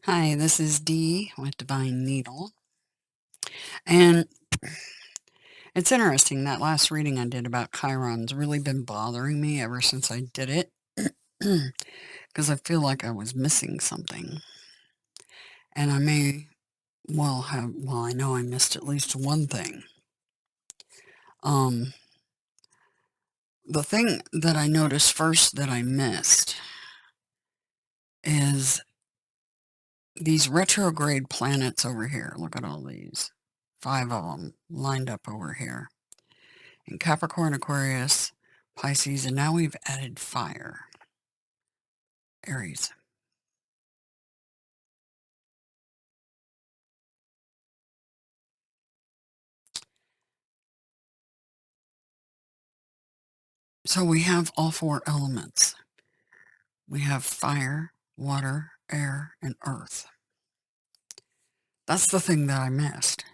Hi, this is Dee with Divine Needle. And it's interesting that last reading I did about Chiron's really been bothering me ever since I did it. Because I feel like I was missing something. And I may well, I know I missed at least one thing. Um, the thing that I noticed first that I missed is these retrograde planets over here. Look at all these. 5 of them lined up over here. In Capricorn, Aquarius, Pisces, and now we've added fire. Aries. So we have all 4 elements. We have fire, water, air, and earth. That's the thing that I missed.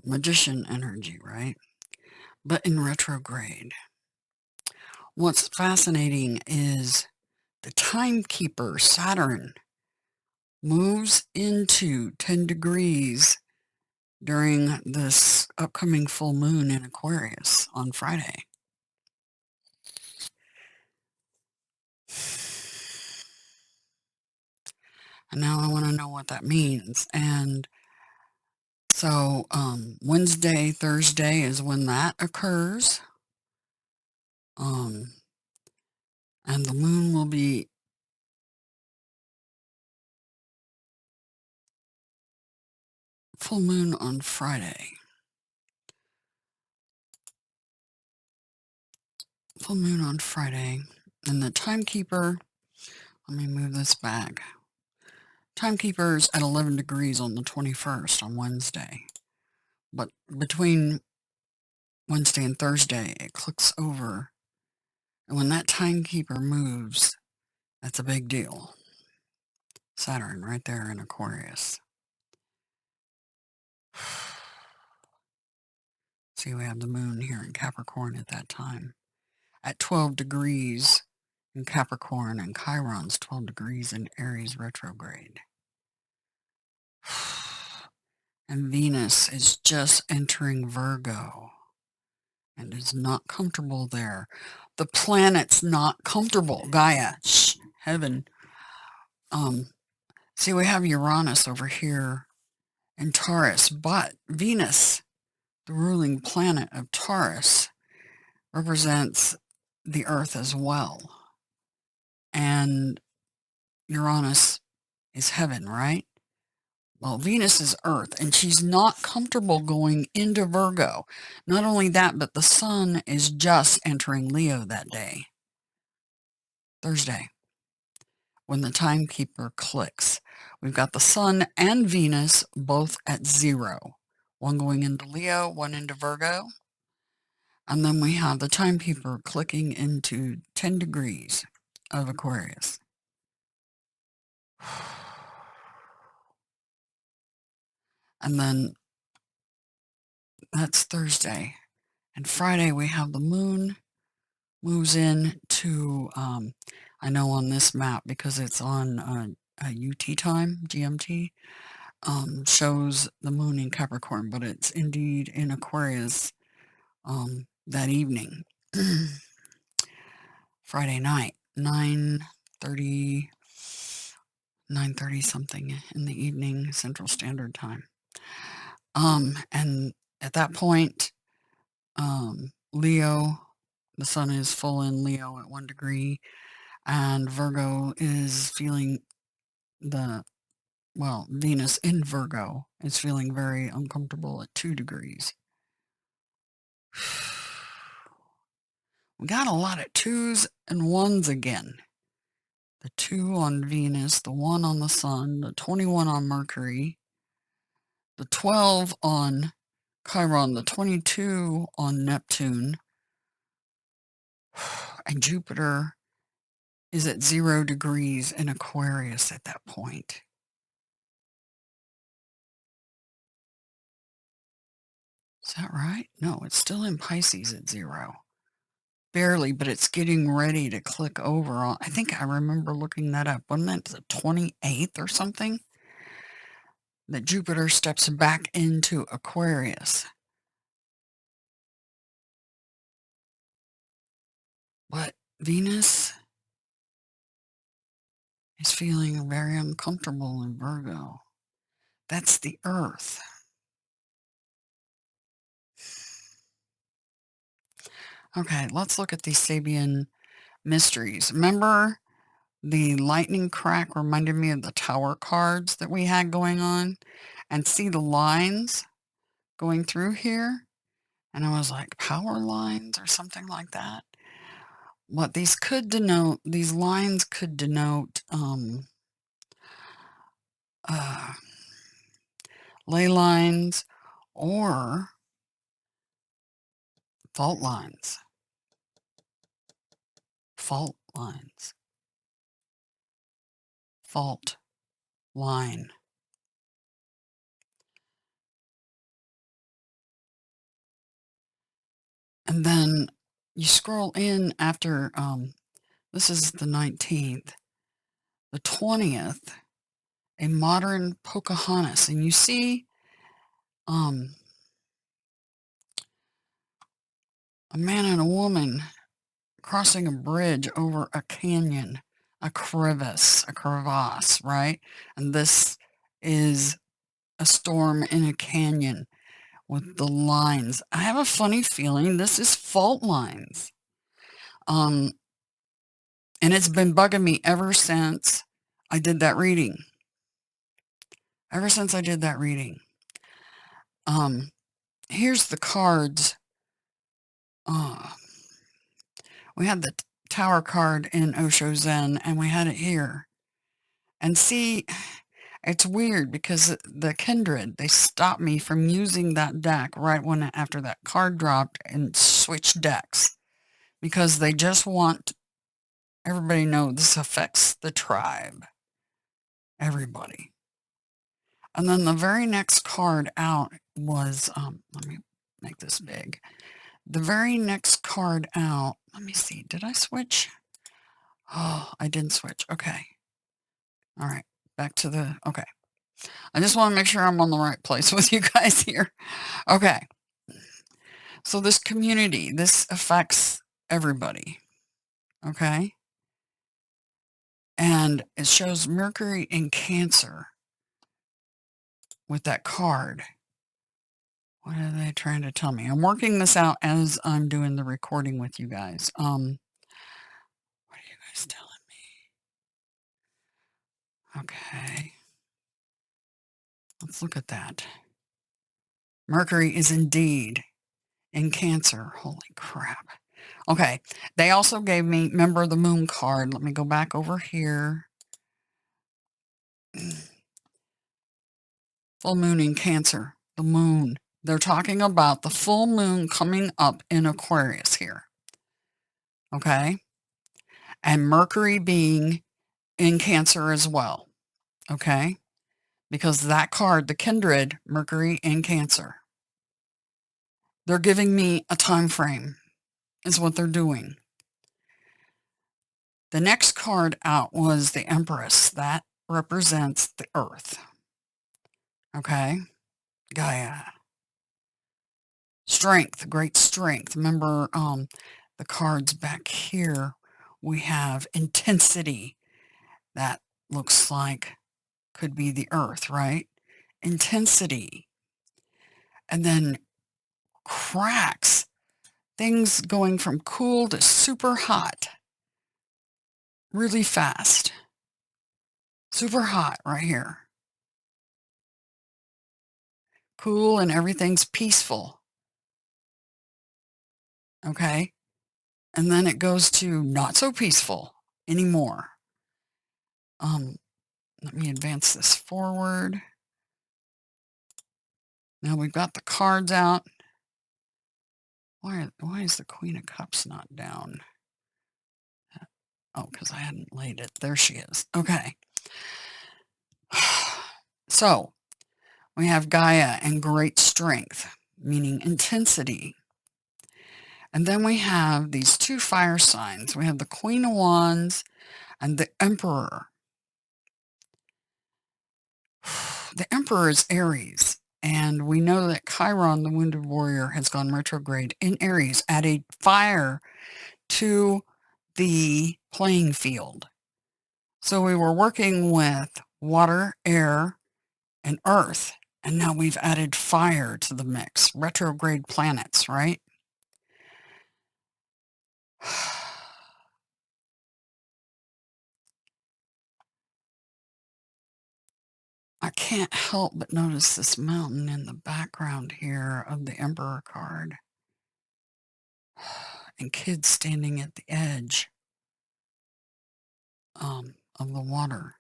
Magician energy, right? But in retrograde. What's fascinating is the timekeeper, Saturn, moves into 10 degrees during this upcoming full moon in Aquarius on Friday. And now I want to know what that means. And so Wednesday, Thursday is when that occurs. And the moon will be full moon on Friday. Full moon on Friday. And the timekeeper, let me move this back. Timekeeper's at 11 degrees on the 21st on Wednesday. But between Wednesday and Thursday, it clicks over. And when that timekeeper moves, that's a big deal. Saturn right there in Aquarius. See, we have the moon here in Capricorn at that time. At 12 degrees in Capricorn, and Chiron's 12 degrees in Aries retrograde. And Venus is just entering Virgo and is not comfortable there. The planet's not comfortable. Gaia, heaven. See, we have Uranus over here in Taurus, but Venus, the ruling planet of Taurus, represents the Earth as well. And Uranus is heaven, right? Well, Venus is Earth, and she's not comfortable going into Virgo. Not only that, but the sun is just entering Leo that day, Thursday, when the timekeeper clicks. We've got the sun and Venus both at 0. One going into Leo, one into Virgo. And then we have the timekeeper clicking into 10 degrees of Aquarius. And then that's Thursday. And Friday we have the moon moves in to, I know on this map because it's on UT time, GMT, shows the moon in Capricorn, but it's indeed in Aquarius that evening. Friday night, 9:30 something in the evening, Central Standard Time. And at that point, Leo, the sun is full in Leo at 1 degree, and Virgo is feeling Venus in Virgo is feeling very uncomfortable at 2 degrees. We got a lot of 2s and 1s again. The 2 on Venus, the 1 on the sun, the 21 on Mercury, the 12 on Chiron, the 22 on Neptune, and Jupiter is at 0 degrees in Aquarius at that point. Is that right? No, it's still in Pisces at 0. barely, but it's getting ready to click over on. I think I remember looking that up. Wasn't that the 28th or something? That Jupiter steps back into Aquarius. But Venus is feeling very uncomfortable in Virgo. That's the Earth. Okay, let's look at these Sabian mysteries. Remember the lightning crack reminded me of the tower cards that we had going on? And see the lines going through here? And I was like, power lines or something like that? What these could denote, these lines could denote ley lines or fault lines. Fault lines. Fault line. And then you scroll in after, this is the 19th, the 20th, a modern Pocahontas. And you see a man and a woman crossing a bridge over a canyon, a crevasse, right? And this is a storm in a canyon with the lines. I have a funny feeling this is fault lines. And it's been bugging me ever since I did that reading. Ever since I did that reading. Here's the cards. We had the Tower card in Osho Zen, and we had it here. And see, it's weird because the Kindred, they stopped me from using that deck right when after that card dropped and switched decks because they just want everybody to know this affects the tribe. Everybody. And then the very next card out was, let me make this big. The very next card out, let me see, did I switch? Oh, I didn't switch. Okay. All right. Back to the, okay. I just want to make sure I'm on the right place with you guys here. Okay. So this community, this affects everybody. Okay. And it shows Mercury in Cancer with that card. What are they trying to tell me? I'm working this out as I'm doing the recording with you guys. What are you guys telling me? Okay. Let's look at that. Mercury is indeed in Cancer. Holy crap. Okay. They also gave me, remember the moon card. Let me go back over here. Full moon in Cancer. The moon. They're talking about the full moon coming up in Aquarius here. Okay. And Mercury being in Cancer as well. Okay. Because that card, the Kindred, Mercury in Cancer. They're giving me a time frame is what they're doing. The next card out was the Empress. That represents the Earth. Okay. Gaia. Strength, great strength. Remember the cards back here, we have intensity. That looks like could be the Earth, right? Intensity. And then cracks. Things going from cool to super hot. Really fast. Super hot right here. Cool and everything's peaceful. Okay. And then it goes to not so peaceful anymore. Let me advance this forward. Now we've got the cards out. Why is the Queen of Cups not down? Oh, because I hadn't laid it. There she is. Okay. So we have Gaia and great strength, meaning intensity. And then we have these two fire signs. We have the Queen of Wands and the Emperor. The Emperor is Aries, and we know that Chiron, the Wounded Warrior, has gone retrograde in Aries, adding fire to the playing field. So we were working with water, air, and earth, and now we've added fire to the mix. Retrograde planets, right? I can't help but notice this mountain in the background here of the Emperor card. And kids standing at the edge of the water.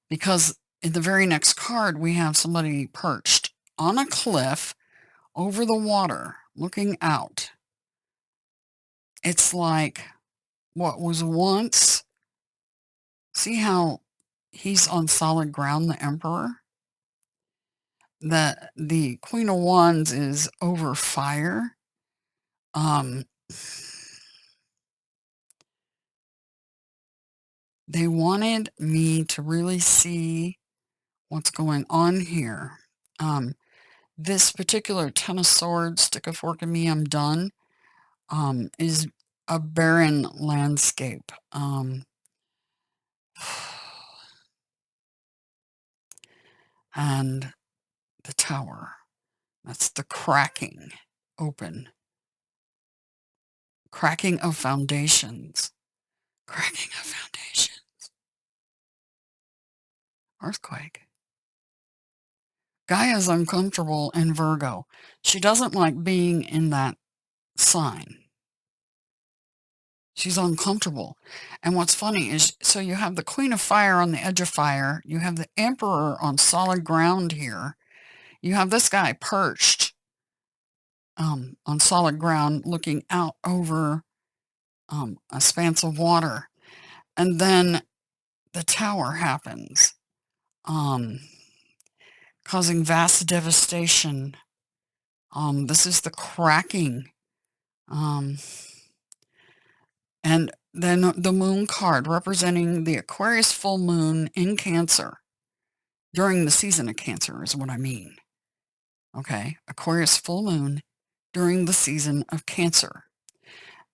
Because in the very next card, we have somebody perched on a cliff over the water, looking out. It's like what was once, see how he's on solid ground, the Emperor? The Queen of Wands is over fire. They wanted me to really see what's going on here. This particular Ten of Swords, stick a fork in me, I'm done, is a barren landscape. And the Tower, that's the cracking open. Cracking of foundations. Cracking of foundations. Earthquake. Gaia's uncomfortable in Virgo. She doesn't like being in that sign. She's uncomfortable. And what's funny is, so you have the Queen of Fire on the edge of fire. You have the Emperor on solid ground here. You have this guy perched on solid ground looking out over a span of water. And then the Tower happens, causing vast devastation. This is the cracking. And then the Moon card representing the Aquarius full moon in Cancer. During the season of Cancer is what I mean. Okay, Aquarius full moon during the season of Cancer.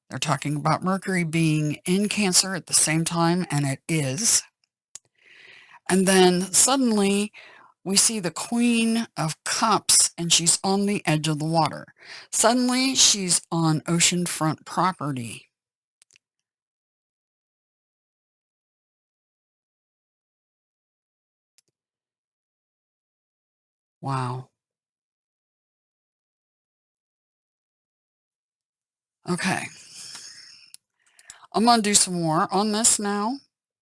They're talking about Mercury being in Cancer at the same time, and it is. And then suddenly we see the Queen of Cups, and she's on the edge of the water. Suddenly she's on oceanfront property. Wow. Okay. I'm going to do some more on this now.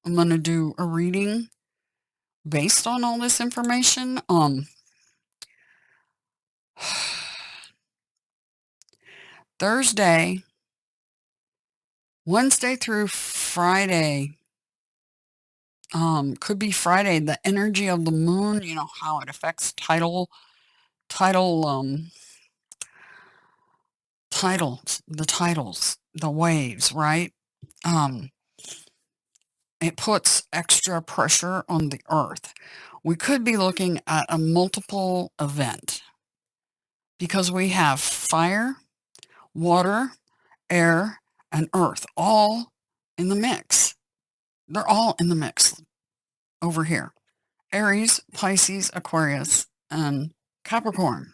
I'm going to do a reading based on all this information. Thursday, Wednesday through Friday, could be Friday, the energy of the moon, you know, how it affects titles, the waves, right? It puts extra pressure on the earth. We could be looking at a multiple event because we have fire, water, air, and earth all in the mix. They're all in the mix over here. Aries, Pisces, Aquarius, and Capricorn.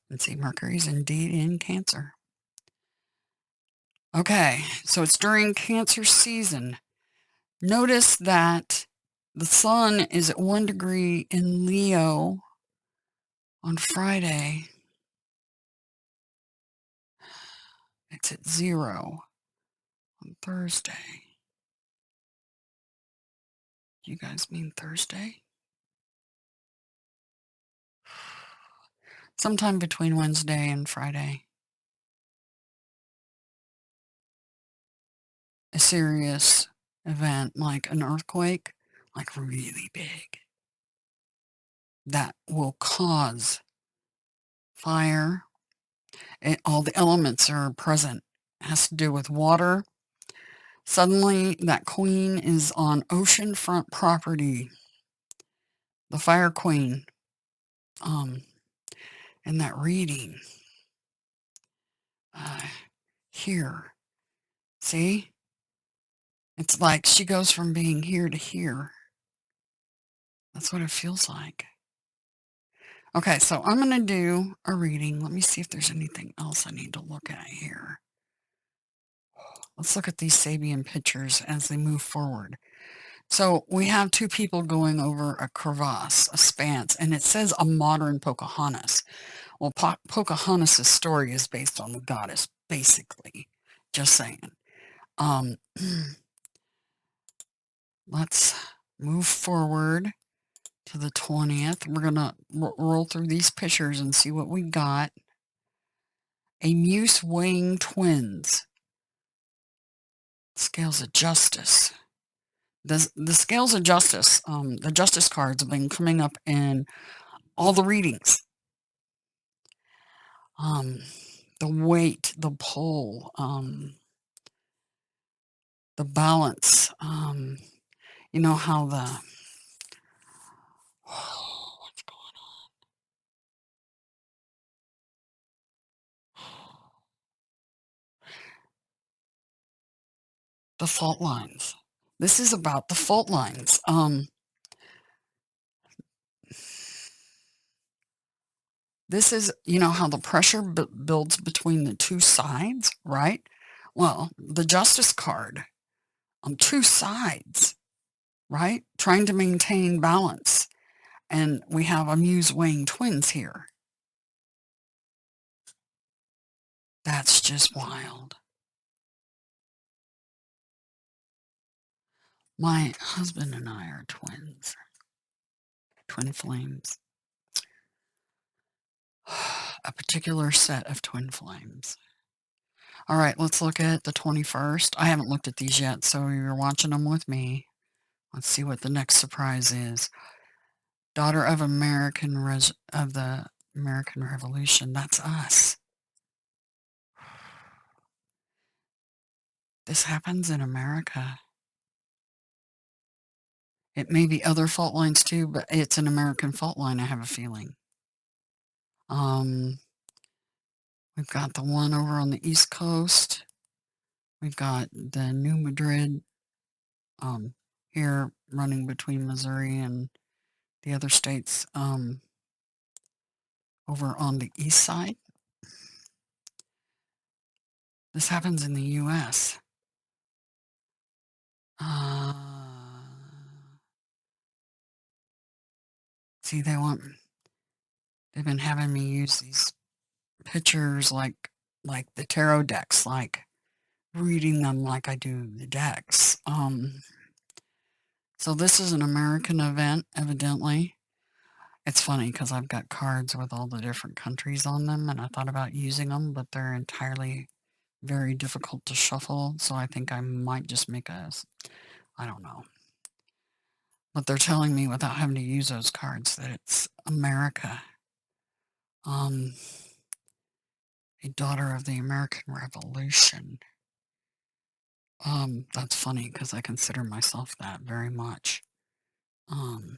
Let's see, Mercury's indeed in Cancer. Okay, so it's during Cancer season. Notice that the sun is at 1 degree in Leo on Friday. It's at 0 on Thursday. You guys mean Thursday? Sometime between Wednesday and Friday. A serious event like an earthquake, like really big. that will cause fire. All the elements are present. It has to do with water. Suddenly, that queen is on oceanfront property. The fire queen. In that reading. Here. See? It's like she goes from being here to here. That's what it feels like. Okay, so I'm going to do a reading. Let me see if there's anything else I need to look at here. Let's look at these Sabian pictures as they move forward. So we have two people going over a crevasse, a spanse, and it says a modern Pocahontas. Well, Pocahontas' story is based on the goddess, basically. Just saying. Let's move forward to the 20th. We're going to roll through these pictures and see what we got. A Muse weighing twins. Scales of Justice. The Scales of Justice, the Justice cards have been coming up in all the readings. The weight, the pull, the balance. You know how the... what's going on? The fault lines. This is about the fault lines. This is, you know, how the pressure builds between the two sides, right? Well, the Justice card on two sides, right? Trying to maintain balance. And we have a Muse weighing twins here. That's just wild. My husband and I are twins. Twin flames. A particular set of twin flames. All right, let's look at the 21st. I haven't looked at these yet, so you're watching them with me. Let's see what the next surprise is. Daughter of the American Revolution. That's us. This happens in America. It may be other fault lines too, but it's an American fault line, I have a feeling. We've got the one over on the East Coast. We've got the New Madrid here running between Missouri and the other states over on the east side. This happens in the U.S. See, they've been having me use these pictures like the tarot decks, like reading them like I do the decks. So this is an American event, evidently. It's funny because I've got cards with all the different countries on them, and I thought about using them, but they're entirely very difficult to shuffle, so I think I might just make I don't know. But they're telling me without having to use those cards that it's America. A daughter of the American Revolution. That's funny because I consider myself that very much. I'm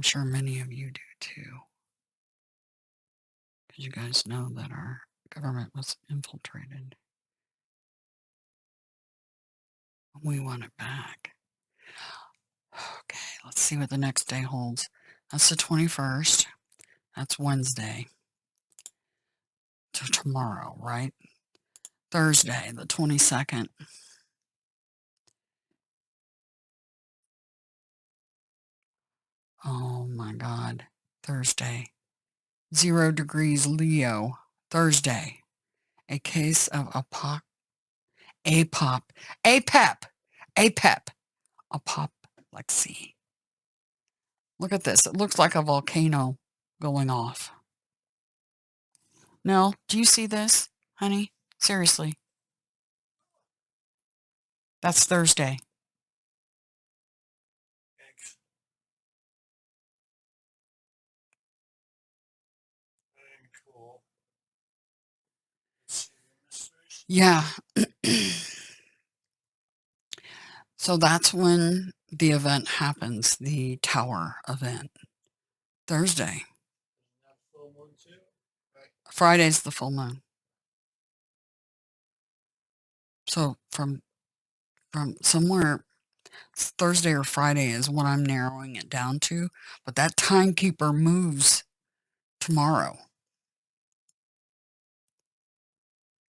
sure many of you do too. Because you guys know that our government was infiltrated. We want it back. Okay, let's see what the next day holds. That's the 21st. That's Wednesday. So tomorrow, right? Thursday, the 22nd. Oh my God. Thursday. 0 degrees Leo. Thursday. A case of apoplexy. Look at this. It looks like a volcano going off. Nell, do you see this, honey? Seriously. That's Thursday. Yeah. So that's when the event happens, the tower event. Thursday. Friday's the full moon. So from somewhere Thursday or Friday is what I'm narrowing it down to, but that timekeeper moves tomorrow.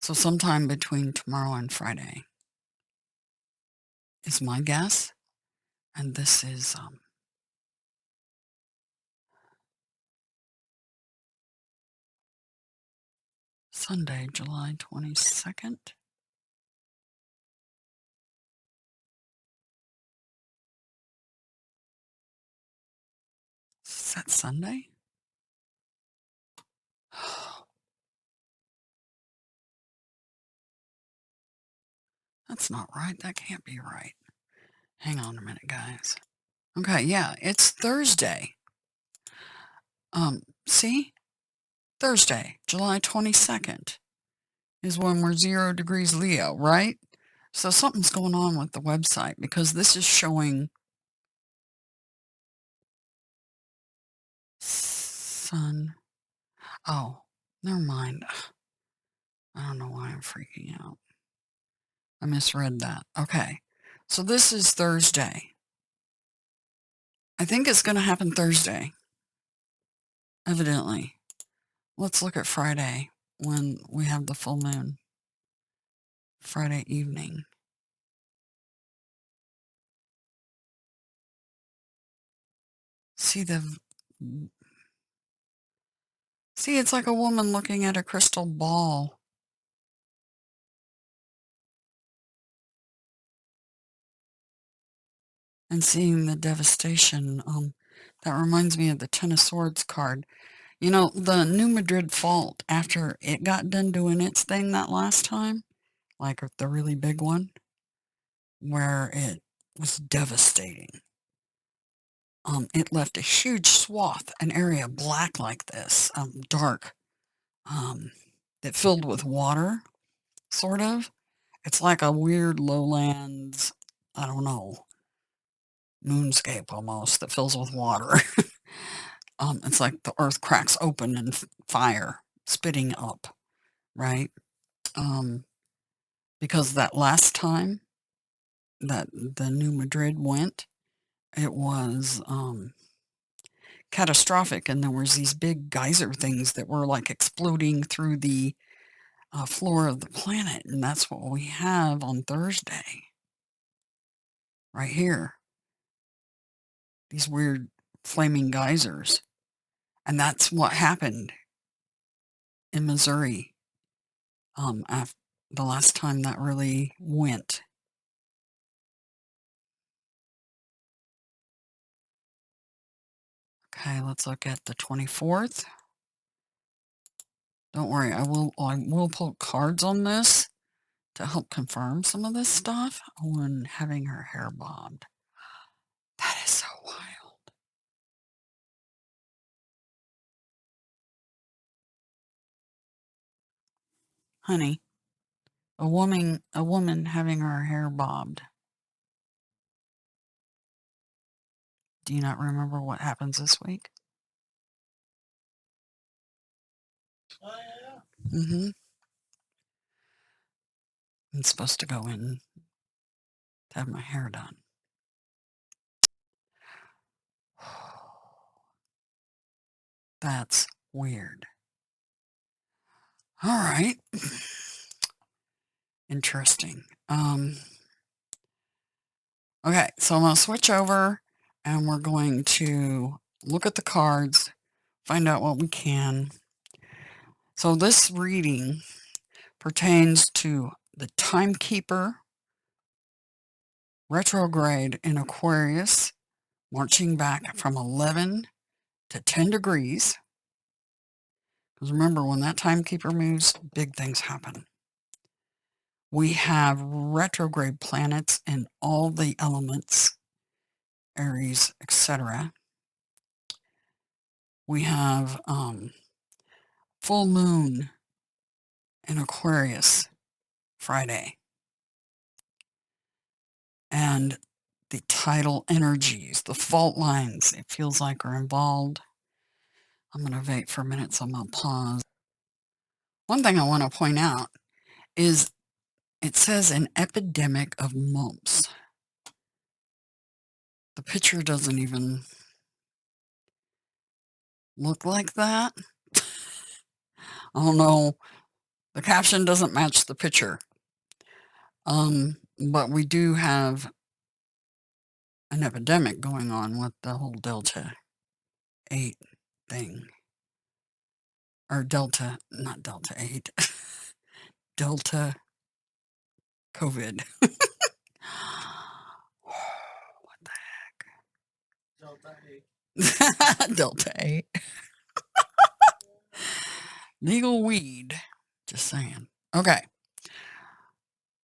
So sometime between tomorrow and Friday is my guess. And this is Sunday, July 22nd. Is that Sunday? That's not right. That can't be right. Hang on a minute, guys. Okay, yeah, it's Thursday. See? Thursday, July 22nd is when we're 0 degrees Leo, right? So something's going on with the website because this is showing sun. Oh, never mind. I don't know why I'm freaking out. I misread that. Okay. So this is Thursday. I think it's going to happen Thursday. Evidently. Let's look at Friday when we have the full moon. Friday evening. See, it's like a woman looking at a crystal ball. And seeing the devastation. That reminds me of the Ten of Swords card. You know, the New Madrid fault, after it got done doing its thing that last time, like the really big one, where it was devastating. It left a huge swath, an area black like this, dark, that filled with water, sort of. It's like a weird lowlands, I don't know, moonscape almost that fills with water. It's like the earth cracks open and fire spitting up, right? Because that last time that the New Madrid went, it was catastrophic, and there was these big geyser things that were like exploding through the floor of the planet, and that's what we have on Thursday, right here. These weird flaming geysers, and that's what happened in Missouri after the last time that really went. Okay, let's look at the 24th. Don't worry, I will pull cards on this to help confirm some of this stuff. When having her hair bobbed. That is so wild. Honey, a woman having her hair bobbed. Do you not remember what happens this week? Mm-hmm. I'm supposed to go in to have my hair done. That's weird. All right. Interesting. Okay, so I'm going to switch over and we're going to look at the cards, find out what we can. So this reading pertains to the Timekeeper retrograde in Aquarius, marching back from 11 to 10 degrees. Because remember, when that timekeeper moves, big things happen. We have retrograde planets in all the elements, Aries, etc. We have full moon in Aquarius Friday. And the tidal energies, the fault lines, it feels like are involved. I'm going to wait for a minute, so I'm going to pause. One thing I want to point out is it says an epidemic of mumps. The picture doesn't even look like that. I don't know. The caption doesn't match the picture. But we do have an epidemic going on with the whole Delta 8 thing. Or Delta, not Delta 8. Delta COVID. What the heck? Delta 8. Delta 8. Legal weed. Just saying. Okay.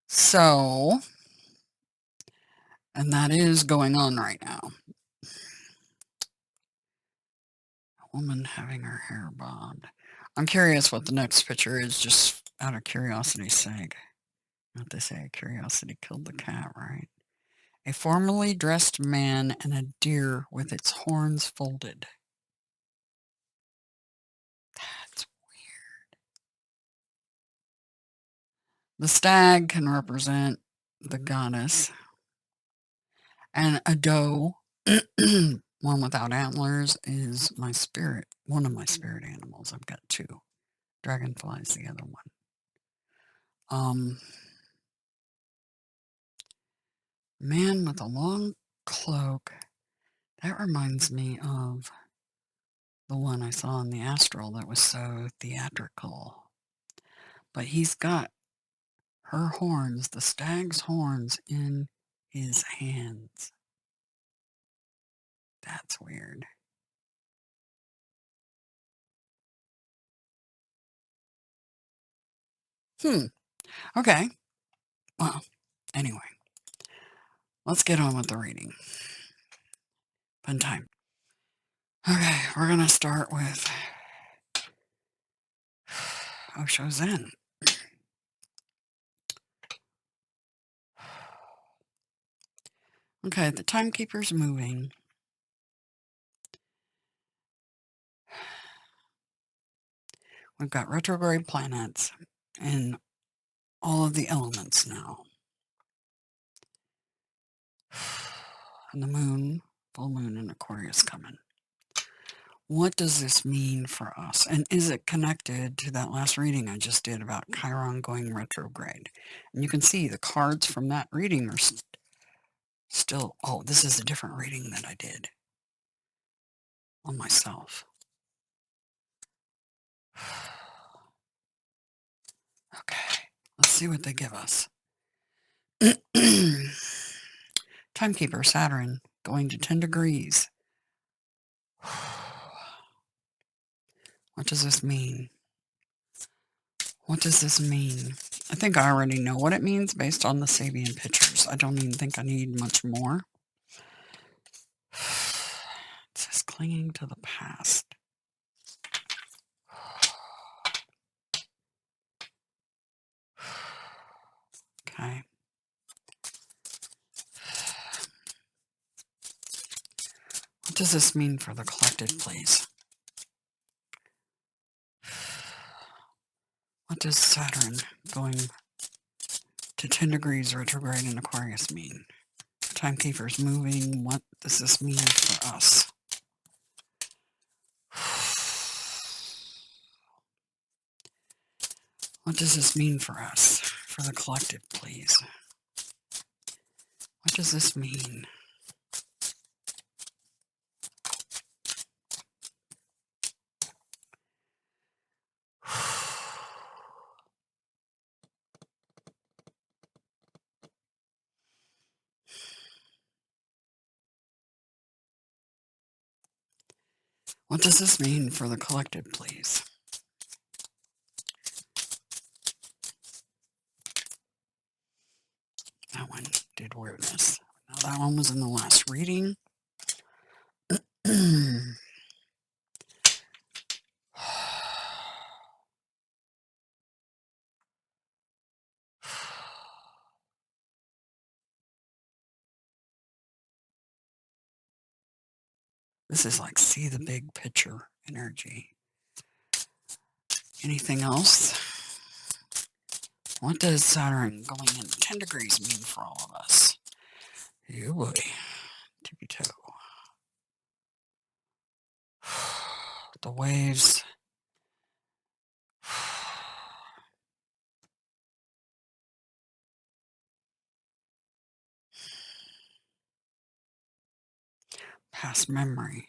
So, and that is going on right now. A woman having her hair bobbed. I'm curious what the next picture is, just out of curiosity's sake. What they say, curiosity killed the cat, right? A formally dressed man and a deer with its horns folded. That's weird. The stag can represent the goddess. And a doe, one without antlers, is my spirit, one of my spirit animals. I've got two. Dragonfly's the other one. Man with a long cloak. That reminds me of the one I saw in the astral that was so theatrical. But he's got her horns, the stag's horns, in his hands. That's weird. Okay. Well, anyway. Let's get on with the reading. Fun time. Okay, we're going to start with Osho Zen. Okay, the timekeeper's moving. We've got retrograde planets in all of the elements now. And the moon, full moon in Aquarius coming. What does this mean for us? And is it connected to that last reading I just did about Chiron going retrograde? And you can see the cards from that reading are still... Oh, this is a different reading that I did on myself. Okay, let's see what they give us. Timekeeper, Saturn, going to 10 degrees. What does this mean? What does this mean? I think I already know what it means based on the Sabian pictures. I don't even think I need much more. It says clinging to the past. Okay. What does this mean for the collective, please? What does Saturn going to 10 degrees retrograde in Aquarius mean? Timekeeper's moving. What does this mean for us? What does this mean for us? For the collective, please. What does this mean? What does this mean for the collective, please? That one did weirdness. Now that one was in the last reading. This is like see the big picture energy. Anything else? What does Saturn going in 10 degrees mean for all of us? Oh boy. Tippy toe. The waves. Past memory.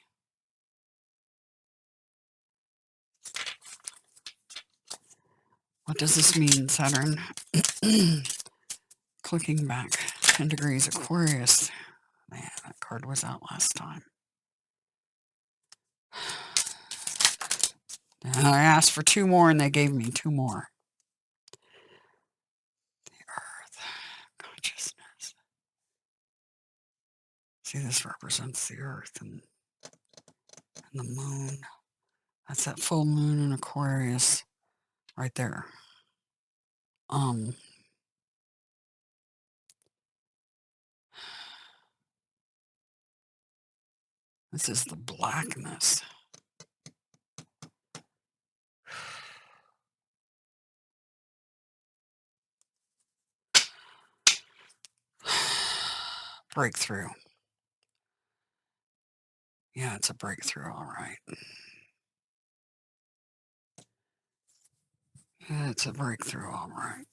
What does this mean, Saturn? Clicking back 10 degrees Aquarius. Man, that card was out last time. I asked for 2 more and they gave me 2 more. The Earth. Consciousness. See, this represents the Earth and the Moon. That's that full moon in Aquarius right there. This is the blackness. Breakthrough. Yeah, it's a breakthrough, all right. Yeah, it's a breakthrough, all right.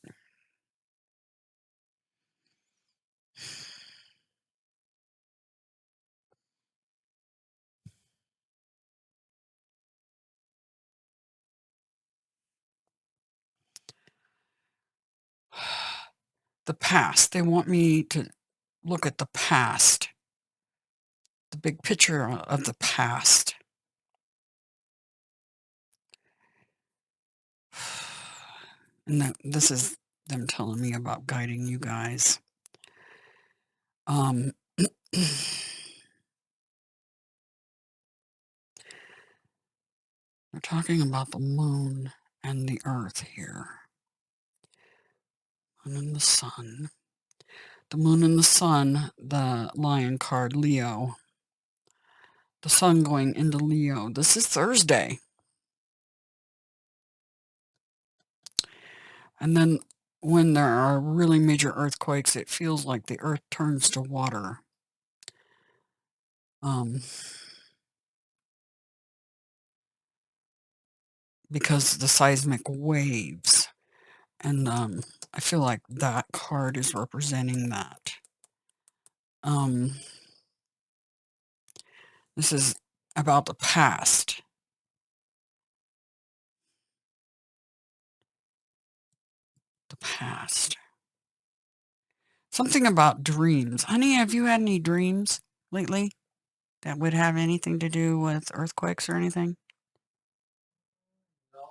The past. They want me to look at the past. The big picture of the past. And this is them telling me about guiding you guys. They're talking about the moon and the earth here. Moon and the sun. The moon and the sun, the lion card, Leo. The sun going into Leo. This is Thursday. And then when there are really major earthquakes, it feels like the earth turns to water. Because the seismic waves. And I feel like that card is representing that. This is about the past. The past. Something about dreams. Honey, have you had any dreams lately that would have anything to do with earthquakes or anything? No,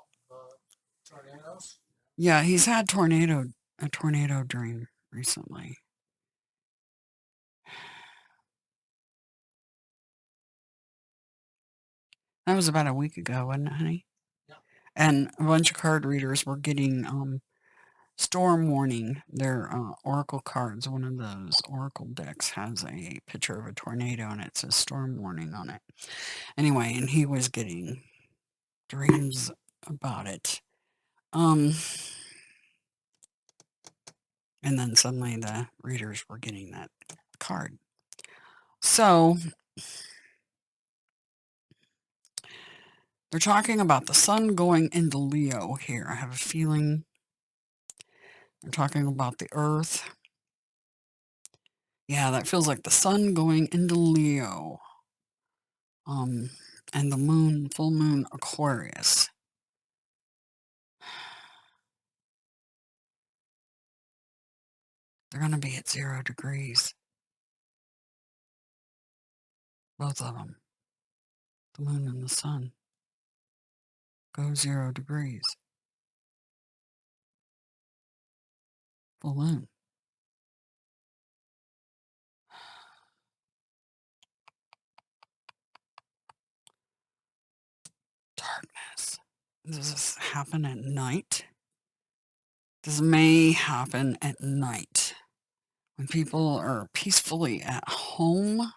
tornadoes? Yeah, he's had a tornado dream recently. That was about a week ago, wasn't it, honey? Yeah. And a bunch of card readers were getting storm warning. Their oracle cards, one of those oracle decks has a picture of a tornado and it says storm warning on it. Anyway, and he was getting dreams about it. And then suddenly the readers were getting that card. So they're talking about the sun going into Leo here. I have a feeling they're talking about the earth. Yeah, that feels like the sun going into Leo. And the moon, full moon, Aquarius. They're going to be at 0 degrees. Both of them. The moon and the sun. Go 0 degrees. Full moon. Darkness. Does this happen at night? This may happen at night. When people are peacefully at home.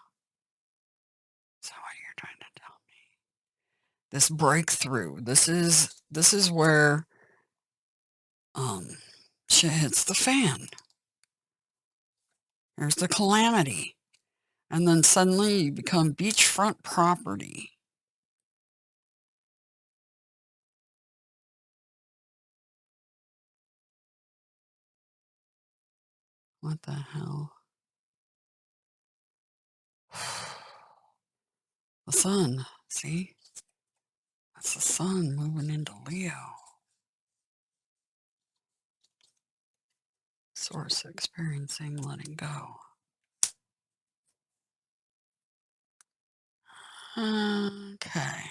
So what you're trying to tell me? This breakthrough. This is where shit hits the fan. There's the calamity. And then suddenly you become beachfront property. What the hell? The sun, see? That's the sun moving into Leo. Source experiencing letting go. Okay.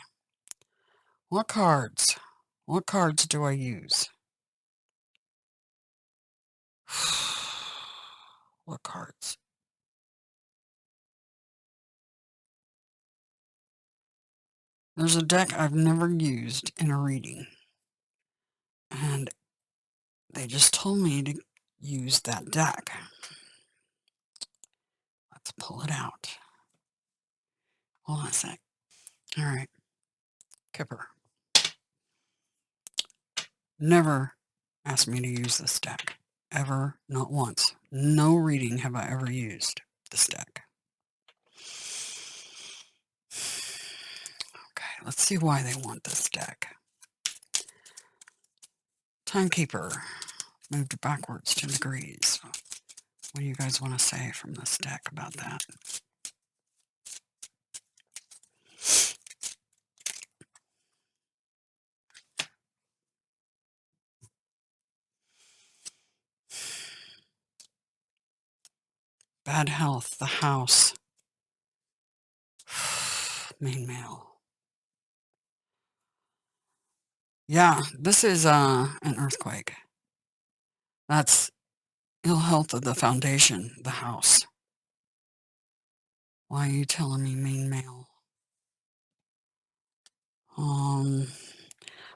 What cards? What cards do I use? What cards? There's a deck I've never used in a reading. And they just told me to use that deck. Let's pull it out. Hold on a sec. All right. Kipper. Never asked me to use this deck. Ever. Not once. No reading have I ever used this deck. Okay, let's see why they want this deck. Timekeeper. Moved backwards 10 degrees. What do you guys want to say from this deck about that? Bad health, the house. Main mail. Yeah, this is an earthquake. That's ill health of the foundation, the house. Why are you telling me main mail?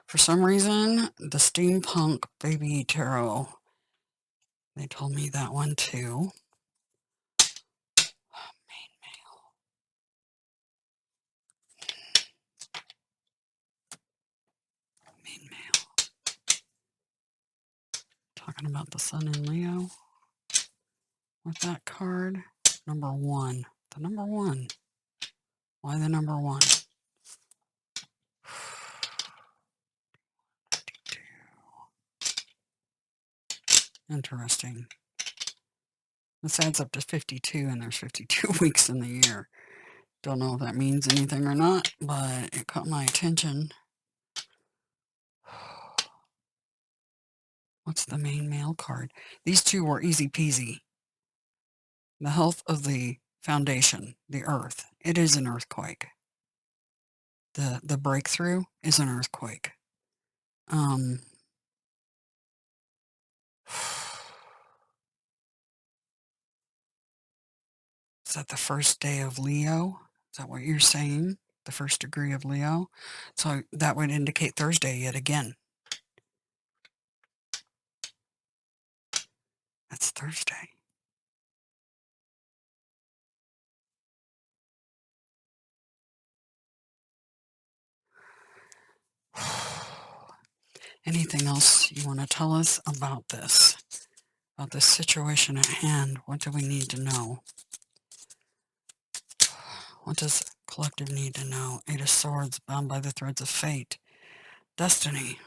For some reason, the steampunk baby tarot, they told me that one too. Main mail. Main mail. Talking about the sun in Leo with that card. Number 1. The number 1. Why the number 1? Interesting. This adds up to 52, and there's 52 weeks in the year. Don't know if that means anything or not, but it caught my attention. What's the main mail card? These two were easy peasy. The health of the foundation, the earth. It is an earthquake. The breakthrough is an earthquake. Is that the first day of Leo? Is that what you're saying? The first degree of Leo? So that would indicate Thursday yet again. That's Thursday. Anything else you want to tell us about this? About this situation at hand? What do we need to know? What does collective need to know? 8 of Swords, bound by the threads of fate. Destiny.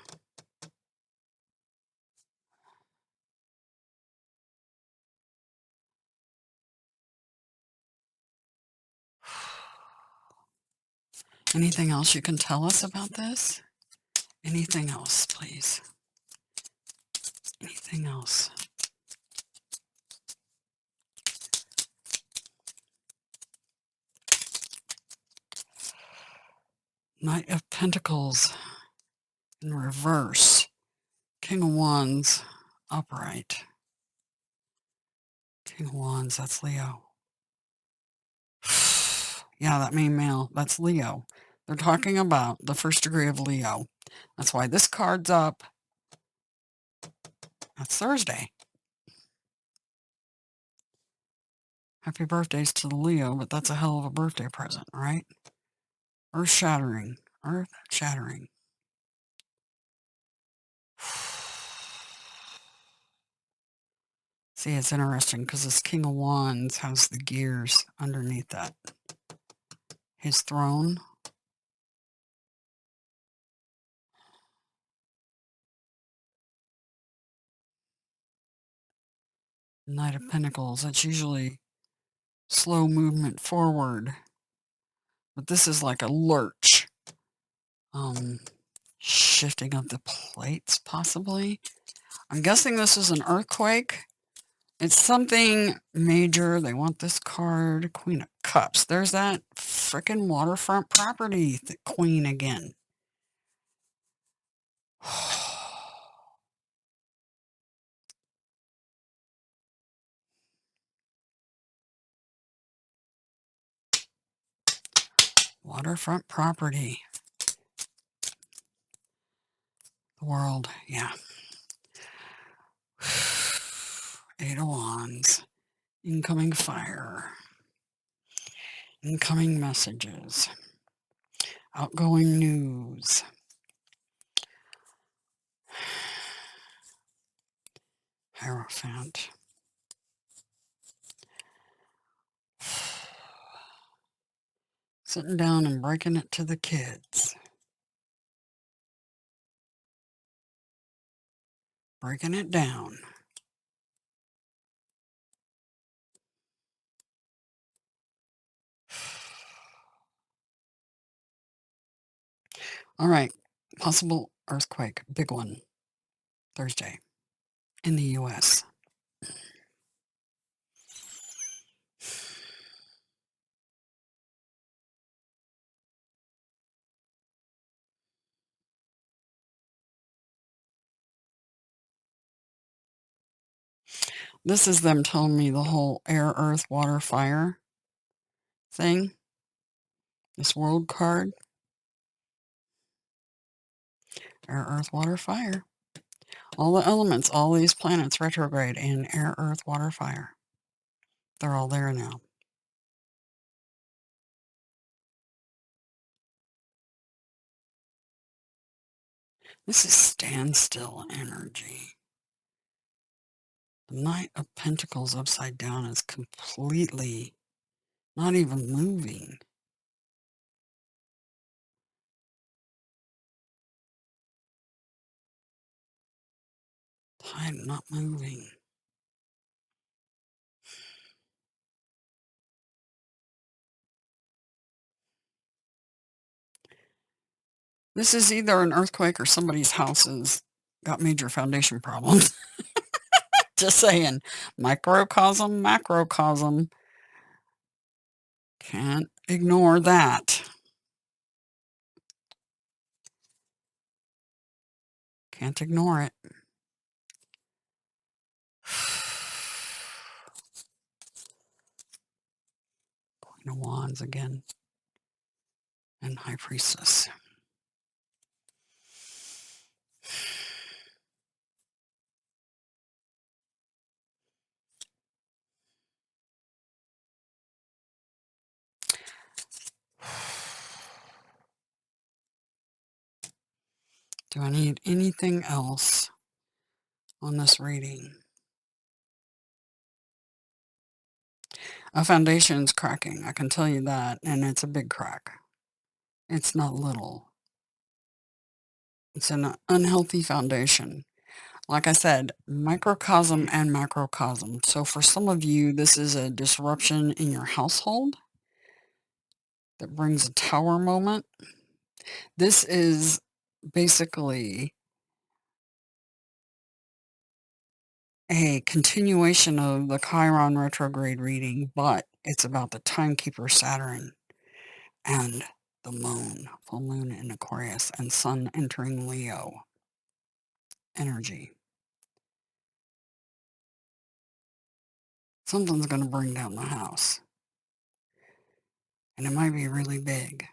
Anything else you can tell us about this? Anything else, please? Anything else? Knight of Pentacles in reverse. King of Wands upright. King of Wands, that's Leo. Yeah, that main male, that's Leo. They're talking about the first degree of Leo. That's why this card's up. That's Thursday. Happy birthdays to the Leo, but that's a hell of a birthday present, right? Earth shattering. Earth shattering. See, it's interesting because this King of Wands has the gears underneath that. His throne. Knight of Pentacles. That's usually slow movement forward. But this is like a lurch. Shifting of the plates, possibly. I'm guessing this is an earthquake. It's something major. They want this card. Queen of Cups. There's that frickin' waterfront property queen again. Waterfront property. The world, yeah. Eight of Wands. Incoming fire. Incoming messages. Outgoing news. Hierophant. Sitting down and breaking it to the kids. Breaking it down. All right. Possible earthquake. Big one. Thursday. In the U.S. This is them telling me the whole air, earth, water, fire thing. This world card. Air, earth, water, fire. All the elements, all these planets retrograde in air, earth, water, fire. They're all there now. This is standstill energy. The Knight of Pentacles upside down is completely not even moving. Tide not moving. This is either an earthquake or somebody's house has got major foundation problems. Just saying. Microcosm, macrocosm. Can't ignore that. Can't ignore it. Queen of Wands again. And High Priestess. Do I need anything else on this reading? A foundation's cracking, I can tell you that, and it's a big crack. It's not little. It's an unhealthy foundation. Like I said, microcosm and macrocosm. So for some of you, this is a disruption in your household that brings a tower moment. This is basically a continuation of the Chiron retrograde reading, but it's about the timekeeper Saturn and the moon, full moon in Aquarius, and sun entering Leo energy. Something's going to bring down the house. And it might be really big,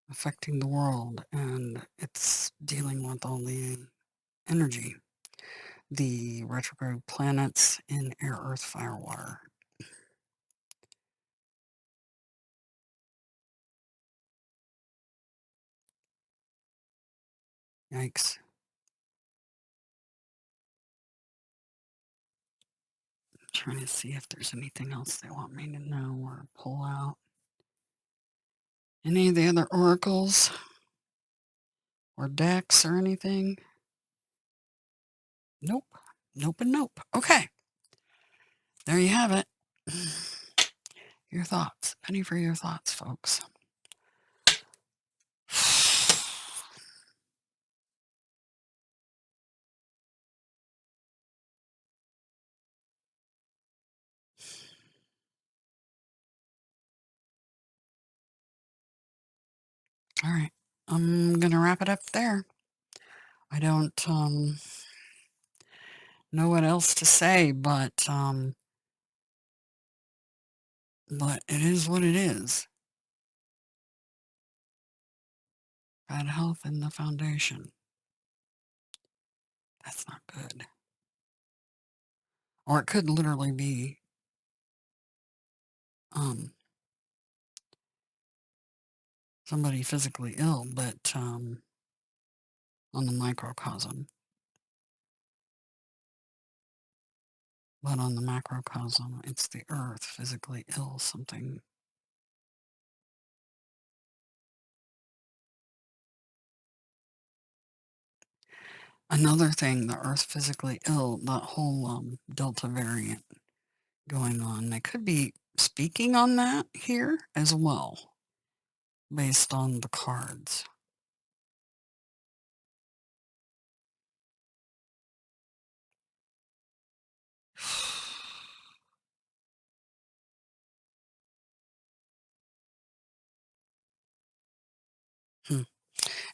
affecting the world, and it's dealing with all the energy. The retrograde planets in air, earth, fire, water. Yikes. Trying to see if there's anything else they want me to know or pull out. Any of the other oracles or decks or anything? Nope. Nope and nope. Okay. There you have it. Your thoughts. Penny for your thoughts, folks. All right. I'm going to wrap it up there. I don't know what else to say, but it is what it is. Bad health in the foundation. That's not good. Or it could literally be somebody physically ill, but on the microcosm. But on the macrocosm, it's the earth physically ill, something. Another thing, the earth physically ill, that whole Delta variant going on. They could be speaking on that here as well, based on the cards.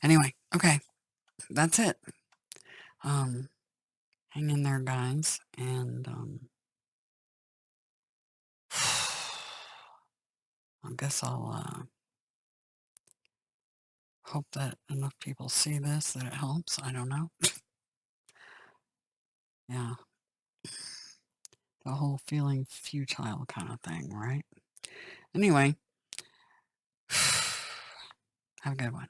Anyway, okay, that's it. Hang in there, guys, and I guess I'll hope that enough people see this, that it helps. I don't know. Yeah. The whole feeling futile kind of thing, right? Anyway, have a good one.